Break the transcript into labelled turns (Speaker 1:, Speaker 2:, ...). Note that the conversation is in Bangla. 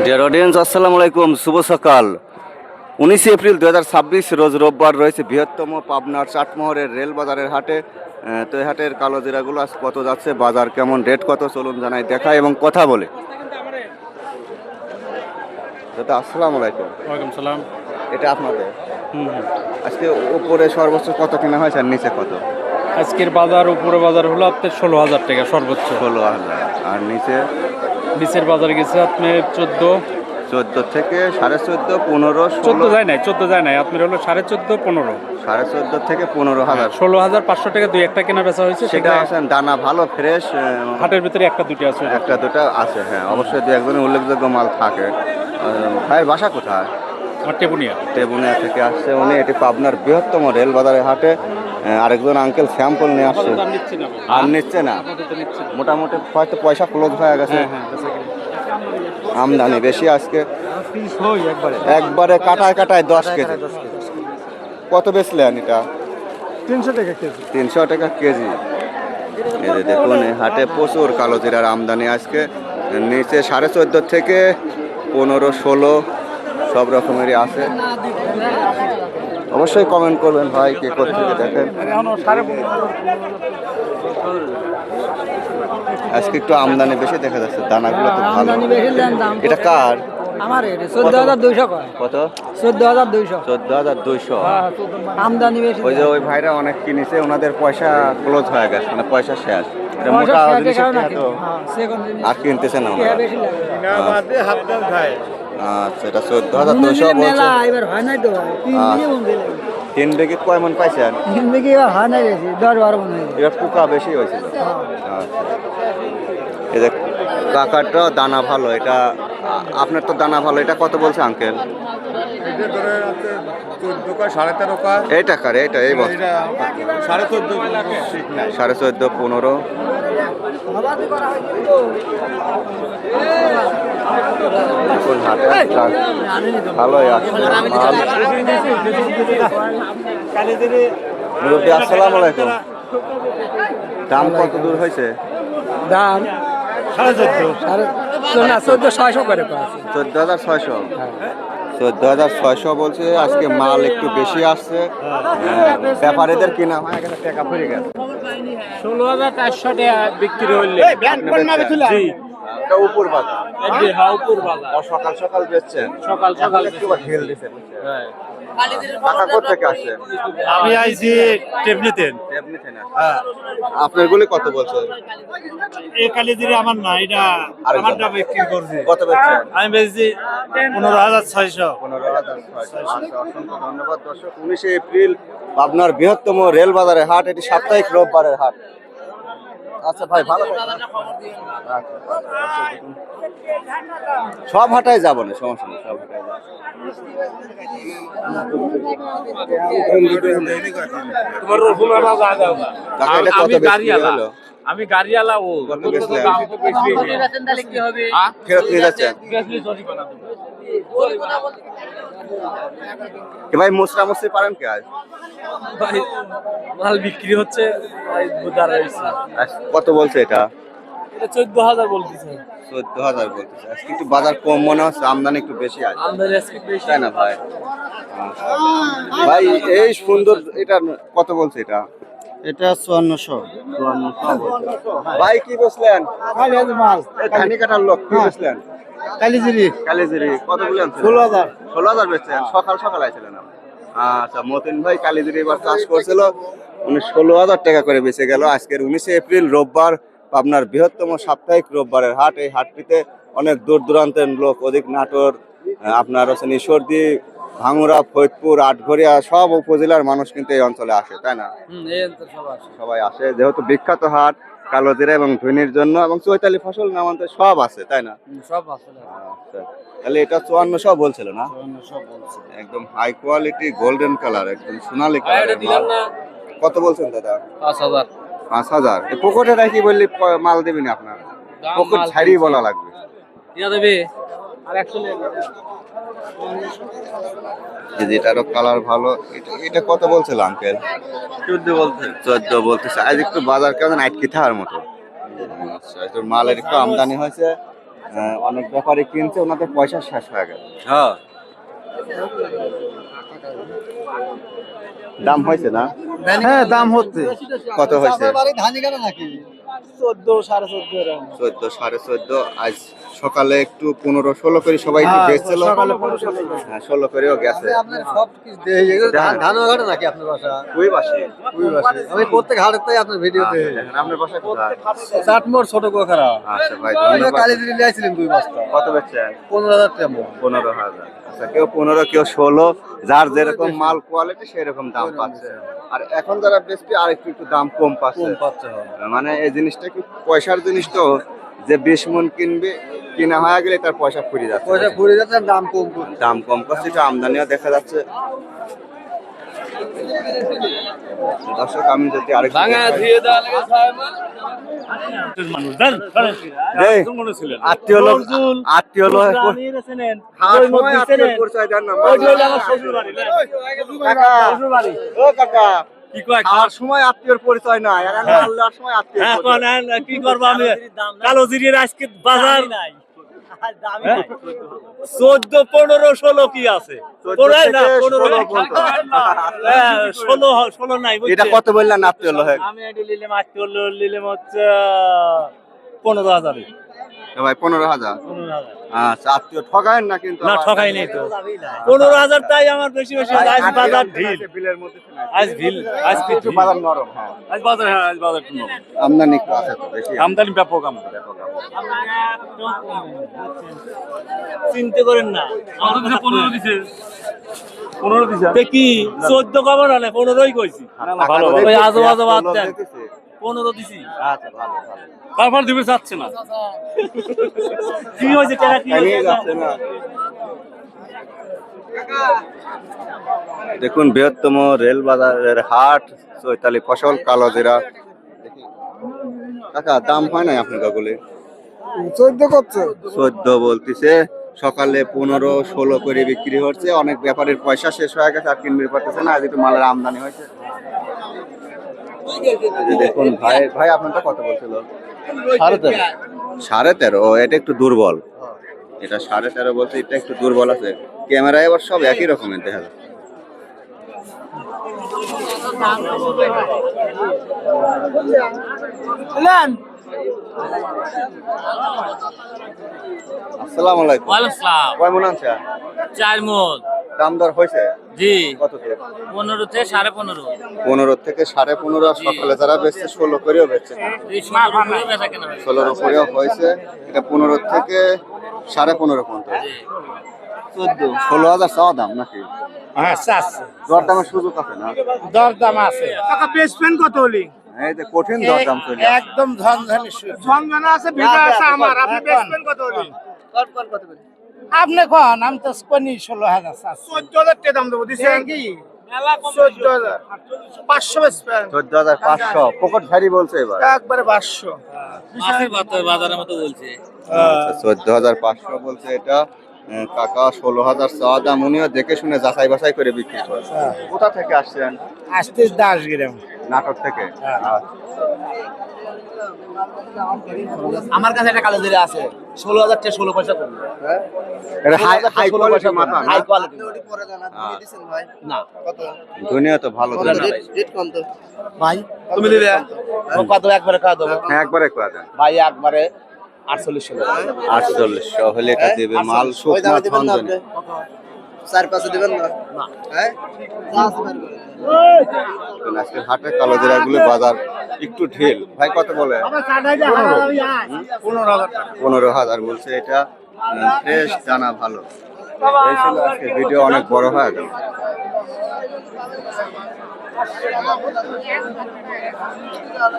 Speaker 1: ডিয়ার অডিয়েন্স, আসসালামু আলাইকুম, শুভ সকাল। 19 এপ্রিল 2026 রোজ রোববার রয়েছে বৃহত্তম পাবনার চাটমোহরের রেল বাজারের হাটে। তো এই হাটের কালো জিরাগুলো আজ কত যাচ্ছে, বাজার কেমন, রেট কত, চলুন জানাই, দেখাই এবং কথা বলে। দাদা আসসালামু আলাইকুম।
Speaker 2: ওয়ালাইকুম সালাম।
Speaker 1: এটা আপনাদের? আজকে উপরে সর্বোচ্চ কত কেনা হয়েছে আর নিচে কত?
Speaker 2: আজকের বাজার উপরে বাজার হলো আপনার 16,000 টাকা সর্বোচ্চ।
Speaker 1: 16,000। আর নিচে?
Speaker 2: নিচের বাজার গেছে আপনার
Speaker 1: 14 থেকে 14.5, 15,
Speaker 2: 14 যায় নাই আপনার হলো 14.5, 15।
Speaker 1: 14.5 থেকে 15,000।
Speaker 2: 16,500 টাকা দুই একটা কেনা বেচা হয়েছে।
Speaker 1: সেটা আছেন দানা ভালো ফ্রেশ,
Speaker 2: হাটের ভিতরে একটা দুটি আছে।
Speaker 1: একটা দুটা আছে, হ্যাঁ অবশ্যই দু একজনের উল্লেখযোগ্য মাল থাকে। ভাইয়ের বাসা কোথায়?
Speaker 2: আমার টেপুনিয়া
Speaker 1: থেকে আসছে উনি। এটি পাবনার বৃহত্তম রেল বাজারের হাটে। আরেকজন আঙ্কেল স্যাম্পল নিয়ে আসছে, আর নিচ্ছে না, মোটামুটি হয়তো পয়সা ক্লোজ হয়ে গেছে। আমদানি বেশি আজকে, একবারে কাটায় কাটায় 10 কেজি। কত বেচলেন এটা?
Speaker 2: 300 টাকা কেজি।
Speaker 1: 300 টাকা কেজি। এই যে দেখুন, এই হাটে প্রচুর কালো জিরার আমদানি আজকে। নিচে 14.5 থেকে 15, 16 সব রকমেরই আছে। অবশ্যই কমেন্ট করবেন ভাই, কে কোথেকে দেখেন। আজকে একটু আমদানি বেশি দেখা যাচ্ছে, দানাগুলো তো ভালো। এটা কার?
Speaker 3: আমার 14,200
Speaker 1: কত?
Speaker 3: 14,200।
Speaker 1: 14,200
Speaker 3: আমদানি বেশি।
Speaker 1: ওই যে ওই ভাইরা অনেক কিনেছে, ওনাদের পয়সা ক্লোজ হয়ে গেছে, মানে পয়সা শেষ। এটা মোটা জিনিসের টাকা তো আর কিনতেছে না ওনারা। আচ্ছা, এটা 14,200 বলছে।
Speaker 3: এবার হয় নাই তো ভাই।
Speaker 1: 3 বিঘে কয় মন পাইছেন?
Speaker 3: 3 বিঘে এবার হয় নাই বেশি, 10-12 মন হয়েছে।
Speaker 1: এবার পোকা বেশি হয়েছিল। আচ্ছা, এই যে কাকারটা দানা ভালো। এটা আপনার তো দানা ভালো। এটা কত বলছে আঙ্কেল? এই টাকার এইটা এই বছর 14.5, 15। ভালোই আছে। আসসালামু আলাইকুম। দাম কত দূর হয়েছে?
Speaker 3: দাম 14,600 করে পাচ্ছি।
Speaker 1: 14,600। 14,600 বলছে। আজকে মাল একটু বেশি আসছে, ব্যাপারীদের কিনা হয় গেছে, টাকা পড়ে গেছে।
Speaker 2: 16,400 টাকা বিক্রি হইলে
Speaker 1: এটা উপর বাজার।
Speaker 2: উপর বাজার।
Speaker 1: সকাল সকাল বেচছেন?
Speaker 2: সকাল
Speaker 1: একটু ঢিল দিছে। টাকা কোথেকে আসছে?
Speaker 2: আমি আইছি টেবনিতে।
Speaker 1: হ্যাঁ, আপনার গুলি কত বলছে?
Speaker 2: এই কালিজিরি আমার না, এটা আমারটা বিক্রি করছি।
Speaker 1: কত বেচছেন?
Speaker 2: আমি বেচছি 15,600।
Speaker 1: 15,600। অসংখ্য ধন্যবাদ দর্শক। 19 এপ্রিল পাবনার বৃহত্তম রেল বাজারের হাট, এটি সাপ্তাহিক রোববারের হাট। আচ্ছা ভাই, ভালো থাকবেন। সব হাটায় যাবো না, সমস্যা নেই, সব হাটায় যাবো।
Speaker 2: আমি গাড়িওয়ালা। ও
Speaker 1: ফেরত নিয়ে যাচ্ছেন ভাই? মুসরামুসরি পারেন কি আজ?
Speaker 2: ভাই মাল বিক্রি হচ্ছে,
Speaker 1: কত বলছে এটা?
Speaker 2: 14,000 বলতেছে।
Speaker 1: 14,000 বলতেছে। আজকে একটু বাজার কম মনে হচ্ছে, আমদানি একটু বেশি আছে,
Speaker 2: আমদানি আজকে বেশি,
Speaker 1: তাই না ভাই? ভাই এই সুন্দর, এটা কত বলছে? এটা
Speaker 3: 5400।
Speaker 1: ভাই কি বসলেন? ধানি কাটার লোক, কি বসলেন?
Speaker 3: কালিজিরি
Speaker 1: কতগুলো আনছেন?
Speaker 3: 16,000।
Speaker 1: 16,000 বেচছেন? সকাল সকাল আইছিলেন? আচ্ছা, মতিন ভাই কালিজিরি এবার চাষ করছিল, উনি 16,000 টাকা করে বেঁচে গেল। আজকের 19 এপ্রিল রোববার আপনার বৃহত্তম সাপ্তাহিক রোববারের হাট। এই হাটটিতে অনেক দূর দূরান্তের লোক, অধিক নাটোর, আপনার হচ্ছে ঈশ্বরদী, ভাঙ্গুরা, ফরিদপুর, আটঘরিয়া সব উপজেলার মানুষ কিন্তু এই অঞ্চলে আসে, তাই না? সবাই আসে, যেহেতু বিখ্যাত হাট কালো জিরা এবং ধুনির জন্য, এবং চৈতালি ফসল নামান্তে সব আছে, তাই না?
Speaker 3: সব আছে।
Speaker 1: আচ্ছা, তাহলে এটা 5400 বলছিল না? একদম হাই কোয়ালিটি গোল্ডেন কালার, একদম সোনালী কালার। কত বলছেন দাদা?
Speaker 2: 5,000।
Speaker 1: 5,000। এই পকেটে রাখি বললি মাল দেবেন আপনার? পকেট ছাড়িয়ে বলা লাগবে। এটারও কালার ভালো। এটা কত বলছিল আঙ্কেল?
Speaker 2: 14 বলতে।
Speaker 1: 14 বলতেছে। আজ একটু বাজার কেমন আটকে থাকার মতো। আচ্ছা, একটু মালের একটু আমদানি হয়েছে, অনেক ব্যাপারী কিনছে, ওনাদের পয়সা শেষ হয়ে গেল।
Speaker 3: হ্যাঁ
Speaker 1: দাম হয়েছে না?
Speaker 3: হ্যাঁ দাম হচ্ছে।
Speaker 1: কত হয়েছে?
Speaker 3: 14 14.5 এরকম।
Speaker 1: 14 14.5। আজ সকালে একটু 15-16 করে সবাই একটু বেচছিল।
Speaker 3: সকালে 15-16
Speaker 1: হ্যাঁ 16 করেও গেছে।
Speaker 3: আপনার সব কিছু দেই এগুলো ধান ঘাটে নাকি আপনার বাসা?
Speaker 1: ওই বাসে।
Speaker 3: আমি প্রত্যেক হাটেতেই আপনার ভিডিওতে
Speaker 1: দেখেন আপনার বাসা কোথায়?
Speaker 3: চাটমোড় ছোট গোখারা।
Speaker 1: আচ্ছা ভাই ধন্যবাদ।
Speaker 3: কালীদিরি নিয়েছিলেন 2 বস্তা।
Speaker 1: কত বেচছেন?
Speaker 3: 15,000 টাকা।
Speaker 1: 15,000। আচ্ছা, কেউ 15, কেউ 16, যার যেরকম মাল কোয়ালিটি সেরকম দাম পাচ্ছে। আর এখন যারা বেচবে আর একটু দাম কম পাচ্ছে। মানে এই জিনিসটা কি পয়সার জিনিস তো, যে 20 মণ কিনবে, কিনা হয়ে গেলে তার পয়সা ফুরে যাচ্ছে।
Speaker 3: পয়সা ঘুরে যাচ্ছে আর দাম কম করে।
Speaker 1: দাম কম করছে, এটা আমদানিও দেখা যাচ্ছে। দর্শক আমি যদি আরেক আত্মীয় লোক পরিচয় দেন না। কাকা
Speaker 2: কি কয়
Speaker 1: খাওয়ার সময় আত্মীয়র পরিচয় নাই, আর আমি আল্লাহর সময় আত্মীয়
Speaker 2: এখন কি করবো আমি? কালো জিরির আজকে বাজার 14-15-16 কি আছে? 16 নাই।
Speaker 1: এটা কত বললেন আত্মীয় লোক?
Speaker 2: আমি নিলাম হচ্ছে 15,000।
Speaker 1: ভাই 15,000। আচ্ছা, আত্মীয় ঠকায়েন না কিন্তু?
Speaker 2: না ঠকাই নেই তো। 15,000 তাই আমার বেশি বেশি। আজ বাজার ঢিল,
Speaker 1: বিলের মধ্যে
Speaker 2: আজ ঢিল, আজ
Speaker 1: একটু বাজার নরম। হ্যাঁ
Speaker 2: আজ বাজার, হ্যাঁ আজ বাজার একটু নরম।
Speaker 1: আমদানি একটু আছে তো বেশি।
Speaker 2: আমদানি ব্যাপক, চিন্তা করেন না। 15 দিছে। 15 দিছে কি 14 কবার হলে 15ই কইছি। ভালো ভালো আজো আজো বাদ দেন। 15 দিছি।
Speaker 1: আচ্ছা ভালো ভালো।
Speaker 2: তারপর দিবে যাচ্ছে না। কি হইছে টাকা কি হইছে
Speaker 1: যাচ্ছে না। দেখুন বৃহত্তম রেল বাজারের হাট চৈতালি ফসল কালোজিরা। কাকা দাম হয় না আপনার কাকুলে?
Speaker 3: 14 করছে।
Speaker 1: 14 বলতিছে, সকালে 15-16 করে বিক্রি হচ্ছে। অনেক ব্যাপারীর পয়সা শেষ হয়ে গেছে, আর কিনতে পারতেছে না। আজ একটু মালের আমদানি হয়েছে। দেখুন ভাই ভাই আপনারটা কত বলছিল? 13.5। এটা একটু দুর্বল। এটা 13.5 বলছে, এটা একটু দুর্বল আছে। ক্যামেরায় আবার সব একই রকমের দেখা যাচ্ছে। আসসালামু আলাইকুম।
Speaker 2: ওয়ালাইকুম আসসালাম।
Speaker 1: কয় মন আনছে?
Speaker 2: 4 মণ।
Speaker 1: দাম দর হয়েছে?
Speaker 2: জি।
Speaker 1: কত থেকে?
Speaker 2: 15 থেকে 15.5।
Speaker 1: 15 থেকে 15.5। আর সকালে যারা বেচছে 16 করেও বেচছে। 16 করেও হয়েছে। এটা 15 থেকে 15.5 পর্যন্ত। 16,000 চাওয়া দাম নাকি?
Speaker 2: হ্যাঁ
Speaker 1: দরদামের সুযোগ আছে না?
Speaker 2: দরদাম আছে। টাকা বেচবেন কত হলি?
Speaker 1: এই যে কঠিন দরদাম চলে।
Speaker 2: একদম ঝনঝনা আছে, ভিড়া আছে আমার। আপনি বেচবেন কত হলি? আপনি কোন? আমি তো 16,000 14,000 টাকা দাম দেবো। দিছেন কি? 14,000 500 বেচবেন।
Speaker 1: 14,500 পকেট ভারী বলছে এবার।
Speaker 2: একবারে 500 বাজারের মতো বলছে।
Speaker 1: আচ্ছা 14,500 বলছে এটা। কাকা 16,000 চাওয়া দাম। উনিও দেখে শুনে যাচাই বাছাই করে বিক্রি করছে। কোথা থেকে আসছেন?
Speaker 2: আসতে 10 গ্রাম
Speaker 1: নাটক থেকে।
Speaker 3: আমার কাছে একটা কালো জিরা আছে 16,000 টাকা 16 পয়সা করবে।
Speaker 1: এটা হাই কোয়ালিটি মাথা না?
Speaker 3: High quality. না
Speaker 1: দুনিয়া তো ভালো।
Speaker 3: রেট কম তো ভাই। তুমি দিবে কত? একবারে কত দেবো?
Speaker 1: হ্যাঁ একবারে কয়া দেন
Speaker 3: ভাই একবারে 4800 টাকা।
Speaker 1: 4800 হলে এটা দেবে। মাল শুকনা থনজনে।
Speaker 3: 4-5 দিবেন না? না হ্যাঁ
Speaker 1: আজকে হাটে কালোজিরা গুলো বাজার একটু ঢিল। ভাই কত বলে? 15,000 বলছে। এটা ফ্রেশ দানা ভালো। এই ছিল আজকে ভিডিও, অনেক বড় হয়ে গেল।